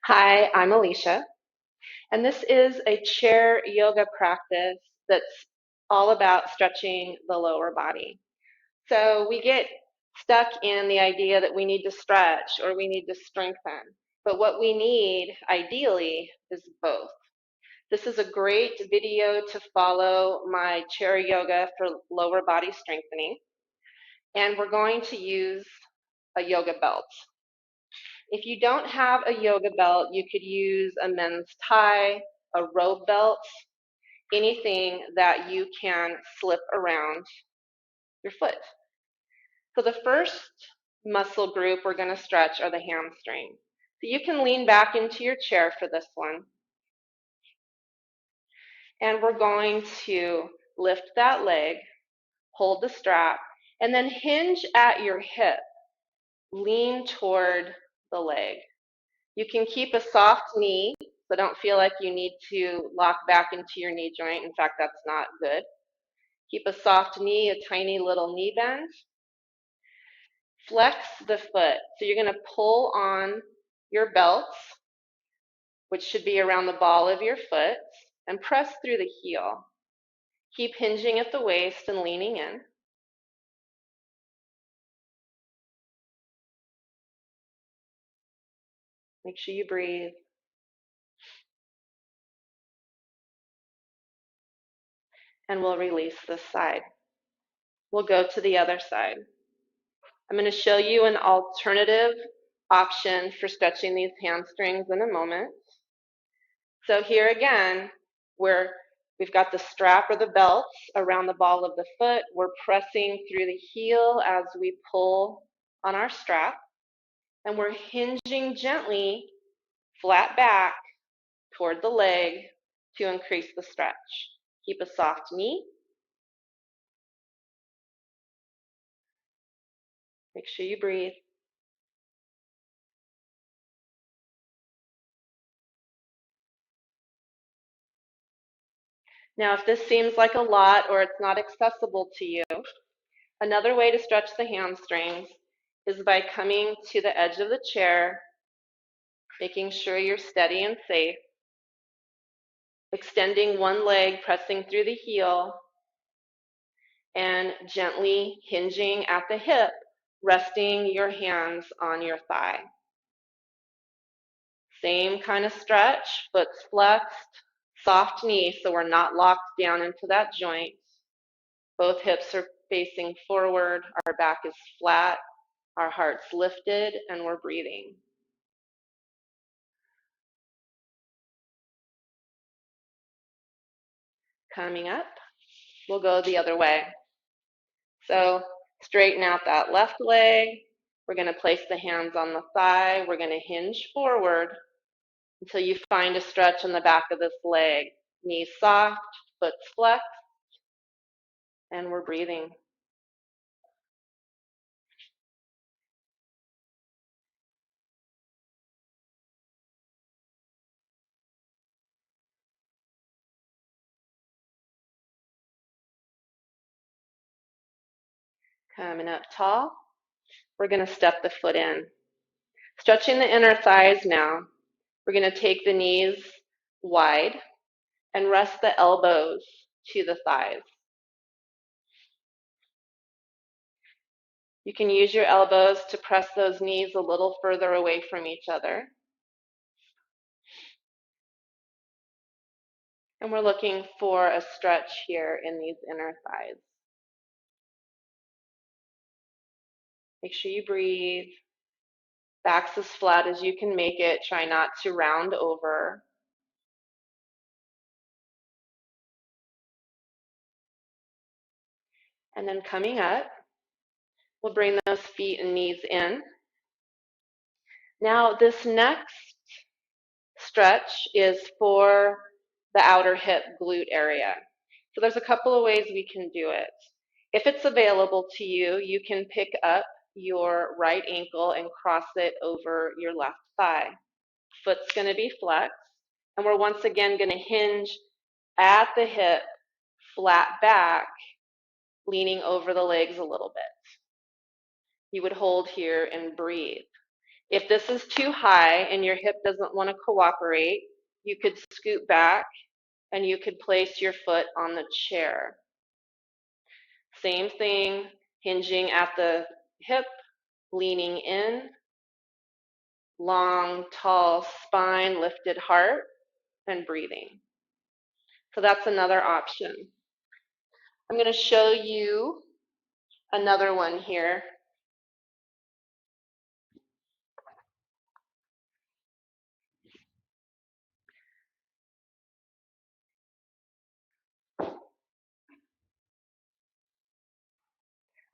Hi, I'm Alicia, and this is a chair yoga practice that's all about stretching the lower body. So we get stuck in the idea that we need to stretch or we need to strengthen, but what we need ideally is both. This is a great video to follow my chair yoga for lower body strengthening, and we're going to use a yoga belt. If you don't have a yoga belt, you could use a men's tie, a robe belt, anything that you can slip around your foot. So the first muscle group we're going to stretch are the hamstrings. So you can lean back into your chair for this one. And we're going to lift that leg, hold the strap, and then hinge at your hip. Lean toward the leg. You can keep a soft knee, so don't feel like you need to lock back into your knee joint. In fact, that's not good. Keep a soft knee, a tiny little knee bend. Flex the foot. So you're going to pull on your belts, which should be around the ball of your foot, and press through the heel. Keep hinging at the waist and leaning in. Make sure you breathe. And we'll release this side. We'll go to the other side. I'm going to show you an alternative option for stretching these hamstrings in a moment. So here again, we've got the strap or the belts around the ball of the foot. We're pressing through the heel as we pull on our strap, and we're hinging gently flat back toward the leg to increase the stretch. Keep a soft knee. Make sure you breathe. Now, if this seems like a lot or it's not accessible to you, another way to stretch the hamstrings is by coming to the edge of the chair, making sure you're steady and safe, extending one leg, pressing through the heel, and gently hinging at the hip, resting your hands on your thigh. Same kind of stretch, foot's flexed, soft knee, so we're not locked down into that joint. Both hips are facing forward, our back is flat, our heart's lifted, and we're breathing. Coming up, we'll go the other way. So straighten out that left leg. We're going to place the hands on the thigh. We're going to hinge forward until you find a stretch in the back of this leg. Knees soft, foot's flexed, and we're breathing. Coming up tall, we're going to step the foot in. Stretching the inner thighs now. We're going to take the knees wide and rest the elbows to the thighs. You can use your elbows to press those knees a little further away from each other. And we're looking for a stretch here in these inner thighs. Make sure you breathe. Back's as flat as you can make it. Try not to round over. And then coming up, we'll bring those feet and knees in. Now this next stretch is for the outer hip glute area. So there's a couple of ways we can do it. If it's available to you, you can pick up your right ankle and cross it over your left thigh. Foot's going to be flexed, and we're once again going to hinge at the hip, flat back, leaning over the legs a little bit. You would hold here and breathe. If this is too high and your hip doesn't want to cooperate, you could scoot back and you could place your foot on the chair. Same thing, hinging at the hip, leaning in, long, tall spine, lifted heart, and breathing. So that's another option. I'm going to show you another one here.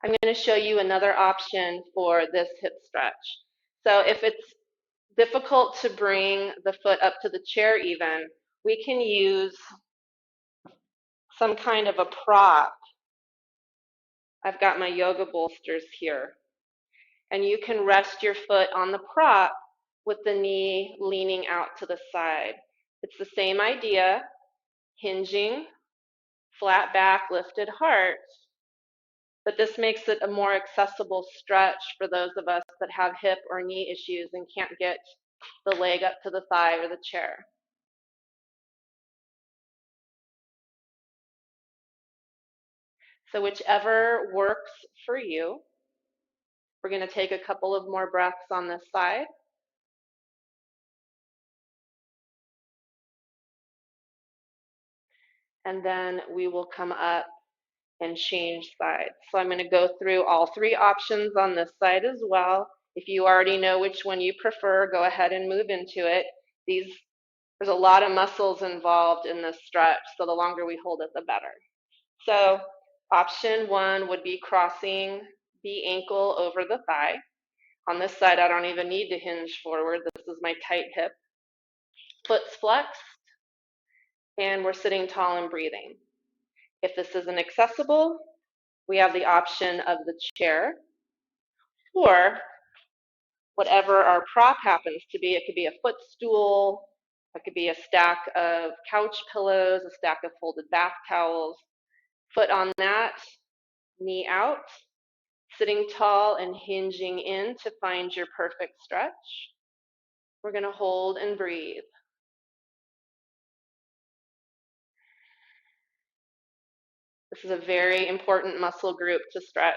I'm going to show you another option for this hip stretch. So if it's difficult to bring the foot up to the chair even, we can use some kind of a prop. I've got my yoga bolsters here. And you can rest your foot on the prop with the knee leaning out to the side. It's the same idea, hinging, flat back, lifted heart, but this makes it a more accessible stretch for those of us that have hip or knee issues and can't get the leg up to the thigh or the chair. So whichever works for you. We're going to take a couple of more breaths on this side. And then we will come up and change sides. So I'm going to go through all three options on this side as well. If you already know which one you prefer, go ahead and move into it. There's a lot of muscles involved in this stretch, so the longer we hold it, the better. So option one would be crossing the ankle over the thigh. On this side, I don't even need to hinge forward. This is my tight hip. Foot's flexed, and we're sitting tall and breathing. If this isn't accessible, we have the option of the chair, or whatever our prop happens to be. It could be a footstool, it could be a stack of couch pillows, a stack of folded bath towels. Foot on that, knee out, sitting tall and hinging in to find your perfect stretch. We're going to hold and breathe. This is a very important muscle group to stretch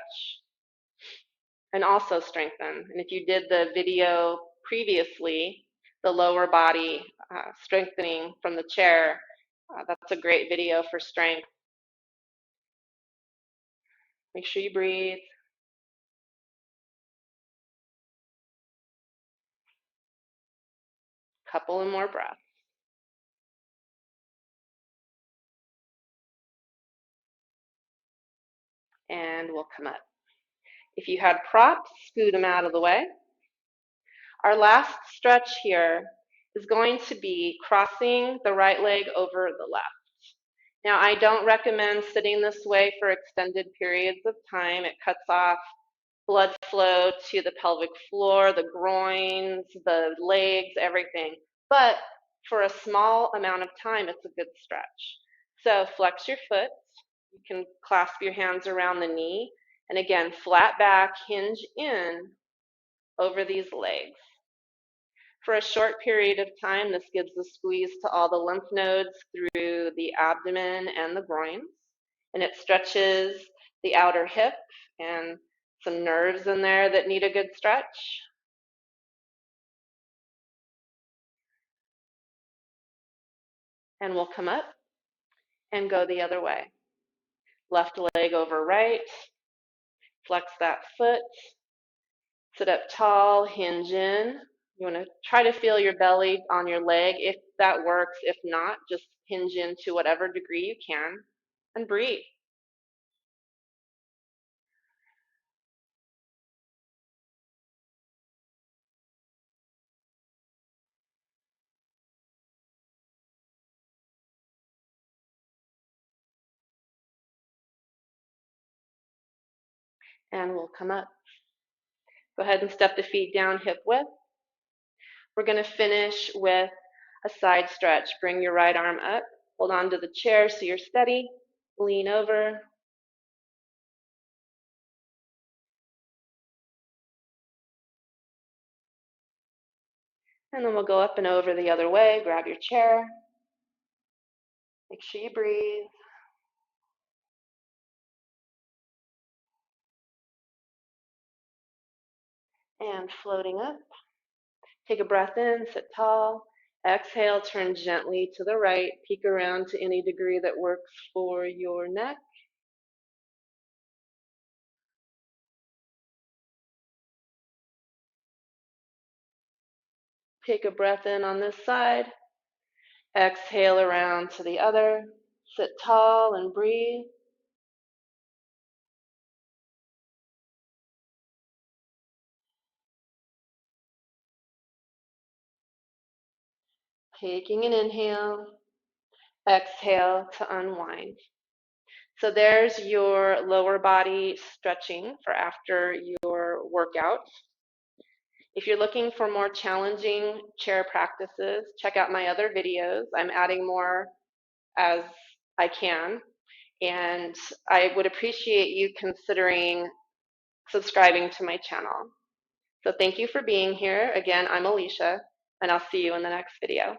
and also strengthen. And if you did the video previously, the lower body strengthening from the chair, that's a great video for strength. Make sure you breathe. Couple and more breaths. And we'll come up. If you had props, scoot them out of the way. Our last stretch here is going to be crossing the right leg over the left. Now, I don't recommend sitting this way for extended periods of time. It cuts off blood flow to the pelvic floor, the groins, the legs, everything. But for a small amount of time, it's a good stretch. So flex your foot. You can clasp your hands around the knee. And again, flat back, hinge in over these legs. For a short period of time, this gives a squeeze to all the lymph nodes through the abdomen and the groins. And it stretches the outer hip and some nerves in there that need a good stretch. And we'll come up and go the other way. Left leg over right, flex that foot, sit up tall, hinge in. You want to try to feel your belly on your leg if that works. If not, just hinge in to whatever degree you can and breathe. And we'll come up. Go ahead and step the feet down hip width. We're going to finish with a side stretch. Bring your right arm up. Hold on to the chair so you're steady. Lean over. And then we'll go up and over the other way. Grab your chair. Make sure you breathe. And floating up. Take a breath in, sit tall. Exhale, turn gently to the right. Peek around to any degree that works for your neck. Take a breath in on this side. Exhale around to the other. Sit tall and breathe. Taking an inhale. Exhale to unwind. So there's your lower body stretching for after your workout. If you're looking for more challenging chair practices, check out my other videos. I'm adding more as I can. And I would appreciate you considering subscribing to my channel. So thank you for being here. Again, I'm Alicia, and I'll see you in the next video.